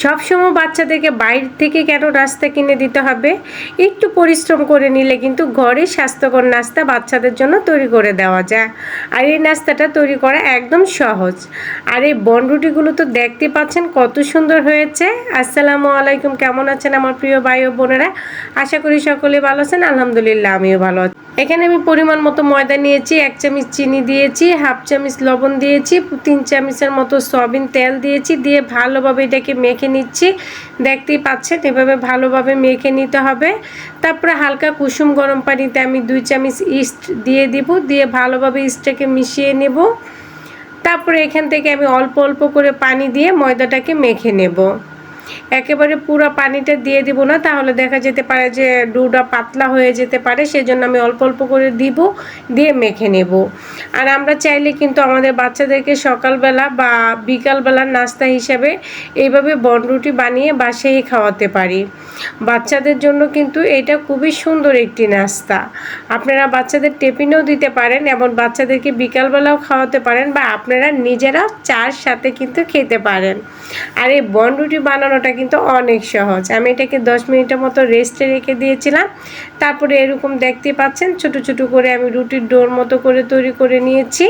সবসময় বাচ্চাদেরকে বাইরে থেকে কেন নাস্তা কিনে দিতে হবে? একটু পরিশ্রম করে নিলে কিন্তু ঘরে স্বাস্থ্যকর নাস্তা বাচ্চাদের জন্য তৈরি করে দেওয়া যায়। আর এই নাস্তাটা তৈরি করা একদম সহজ। আর এই বনরুটিগুলো তো দেখতে পাচ্ছেন কত সুন্দর হয়েছে। আসসালামু আলাইকুম, কেমন আছেন আমার প্রিয় ভাই ও বোনেরা? আশা করি সকলে ভালো আছেন। আলহামদুলিল্লাহ, আমিও ভালো আছি। এখানে আমি পরিমাণ মতো ময়দা নিয়েছি, 1 চামচ চিনি দিয়েছি, হাফ চামচ লবণ দিয়েছি, 3 চামচের মতো সয়াবিন তেল দিয়েছি, দিয়ে ভালোভাবে এটাকে মেখে নিচ্ছি। দেখতেই পাচ্ছেন এভাবে ভালোভাবে মেখে নিতে হবে। তারপরে হালকা কুসুম গরম পানিতে আমি 2 চামচ ইস্ট দিয়ে দিব, দিয়ে ভালোভাবে ইস্টটাকে মিশিয়ে নেব। তারপরে এখান থেকে আমি অল্প অল্প করে পানি দিয়ে ময়দাটাকে মেখে নেব। একেবারে পুরো পানিটা দিয়ে দিব না, তাহলে দেখা যেতে পারে যে ডোটা পাতলা হয়ে যেতে পারে। সেজন্য আমি অল্প অল্প করে দিব, দিয়ে মেখে নেব। আর আমরা চাইলে কিন্তু আমাদের বাচ্চাদেরকে সকালবেলা বা বিকালবেলার নাস্তা হিসাবে এইভাবে বনরুটি বানিয়ে বাসায় খাওয়াতে পারি। বাচ্চাদের জন্য কিন্তু এটা খুবই সুন্দর একটি নাস্তা। আপনারা বাচ্চাদের টিফিনেও দিতে পারেন, এবং বাচ্চাদেরকে বিকালবেলাও খাওয়াতে পারেন, বা আপনারা নিজেরাও চার সাথে কিন্তু খেতে পারেন। আর এই বনরুটি বানানোটা কিন্তু অনেক সহজ। আমি এটাকে 10 মিনিটের মতো রেস্টে রেখে দিয়েছিলাম। তারপরে এরকম দেখতে পাচ্ছেন ছোট ছোট করে আমি রুটির ডোর মতো করে তৈরি করে নিয়েছি।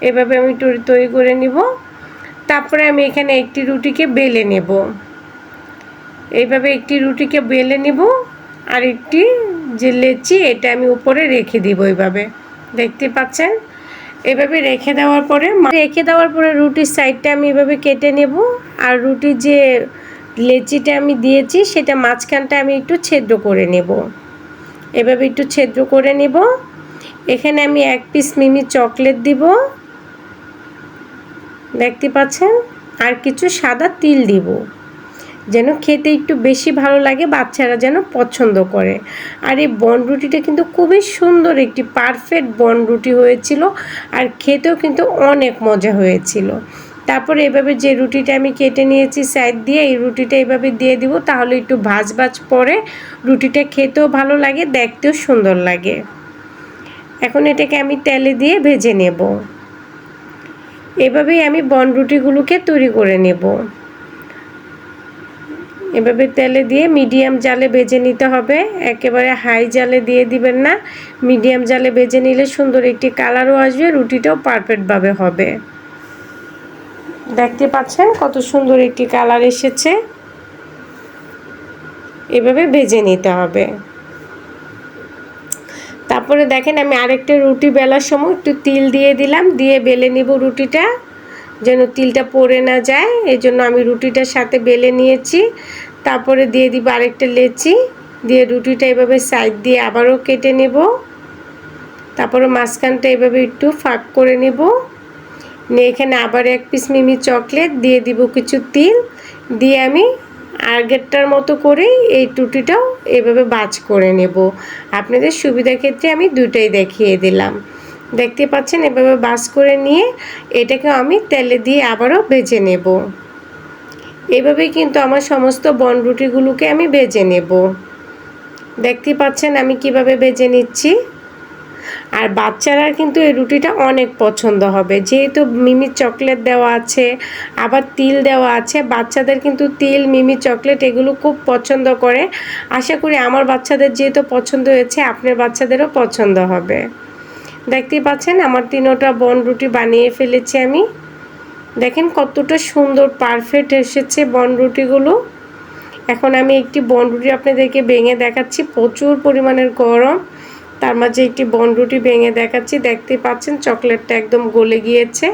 এভাবে আমি তৈরি করে নিব। তারপরে আমি এখানে একটি রুটিকে বেলে নেব। এইভাবে একটি রুটিকে বেলে নিব, আর একটি যে লেচি এটা আমি উপরে রেখে দিব। এইভাবে দেখতে পাচ্ছেন। এভাবে রেখে দেওয়ার পরে রুটির সাইডটা আমি এভাবে কেটে নেব। আর রুটির যে লেচিটা আমি দিয়েছি সেটা মাঝখানটা আমি একটু ছিদ্র করে নেব। এভাবে একটু ছিদ্র করে নেব। এখানে আমি 1 পিস মিমি চকলেট দিব, দেখতে পাচ্ছেন। আর কিছু সাদা তিল দিব, যেন খেতে একটু বেশি ভালো লাগে, বাচ্চারা যেন পছন্দ করে। আর এই বনরুটিটা কিন্তু খুবই সুন্দর একটি পারফেক্ট বনরুটি হয়েছিল, আর খেতেও কিন্তু অনেক মজা হয়েছিল। তারপরে এভাবে যে রুটিটা আমি কেটে নিয়েছি সাইড দিয়ে, এই রুটিটা এভাবে দিয়ে দিব, তাহলে একটু ভাজ পরে রুটিটা খেতেও ভালো লাগে, দেখতেও সুন্দর লাগে। এখন এটাকে আমি তেলে দিয়ে ভেজে নেব। এভাবেই আমি বনরুটিগুলোকে তৈরি করে নেব। এভাবে তেলে দিয়ে মিডিয়াম জালে ভেজে নিতে হবে। একেবারে হাই জালে দিয়ে দিবেন না, মিডিয়াম জালে ভেজে নিলে সুন্দর একটি কালারও আসবে, রুটিটাও পারফেক্টভাবে হবে। দেখতে পাচ্ছেন কত সুন্দর একটি কালার এসেছে। এভাবে ভেজে নিতে হবে। তারপরে দেখেন আমি আরেকটা রুটি বেলার সময় একটু তিল দিয়ে দিলাম, দিয়ে বেলে নিব রুটিটা, যেন তিলটা পড়ে না যায়। এই জন্য আমি রুটিটার সাথে বেলে নিয়েছি। তারপরে দিয়ে দিব আরেকটা লেচি, দিয়ে রুটিটা এভাবে সাইড দিয়ে আবারও কেটে নেব। তারপরে মাঝখানটা এভাবে একটু ফাঁক করে নেব। নিয়ে এখানে আবার 1 পিস মিমি চকলেট দিয়ে দিব, কিছু তিল দিয়ে আমি আগেরটার মতো করেই এই রুটিটাও এভাবে ভাঁজ করে নেব। আপনাদের সুবিধার ক্ষেত্রে আমি দুটোই দেখিয়ে দিলাম। দেখতে পাচ্ছেন এভাবে ভাঁজ করে নিয়ে এটাকে আমি তেলে দিয়ে আবারও ভেজে নেব। এভাবেই কিন্তু আমার সমস্ত বনরুটিগুলোকে আমি ভেজে নেব। দেখতে পাচ্ছেন আমি কিভাবে ভেজে নিচ্ছি। আর বাচ্চারা কিন্তু এই রুটিটা অনেক পছন্দ হবে, যেহেতু মিমি চকলেট দেওয়া আছে, আবার তিল দেওয়া আছে। বাচ্চাদের কিন্তু তিল, মিমি চকলেট এগুলো খুব পছন্দ করে। আশা করি আমার বাচ্চাদের যেহেতু পছন্দ হয়েছে, আপনার বাচ্চাদেরও পছন্দ হবে। দেখতেই পাচ্ছেন আমার 3টা বনরুটি বানিয়ে ফেলেছি আমি। দেখেন কতটা সুন্দর পারফেক্ট এসেছে বনরুটিগুলো। এখন আমি একটি বনরুটি আপনাদেরকে ভেঙে দেখাচ্ছি। প্রচুর পরিমাণের গরম, তার মাঝে একটি বনরুটি ভেঙে দেখাচ্ছি। দেখতে পাচ্ছেন চকলেটটা একদম গলে গিয়েছে।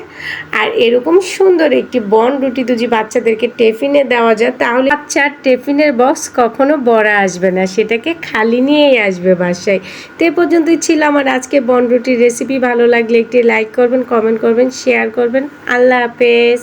আর এরকম সুন্দর একটি বনরুটি যদি বাচ্চাদেরকে টিফিনে দেওয়া যায়, তাহলে বাচ্চার টিফিনের বক্স কখনো ভরা আসবে না, সেটাকে খালি নিয়েই আসবে বাসায়। তো এ পর্যন্তই ছিল আমার আজকে বনরুটির রেসিপি। ভালো লাগলে একটি লাইক করবেন, কমেন্ট করবেন, শেয়ার করবেন। আল্লাহ হাফেজ।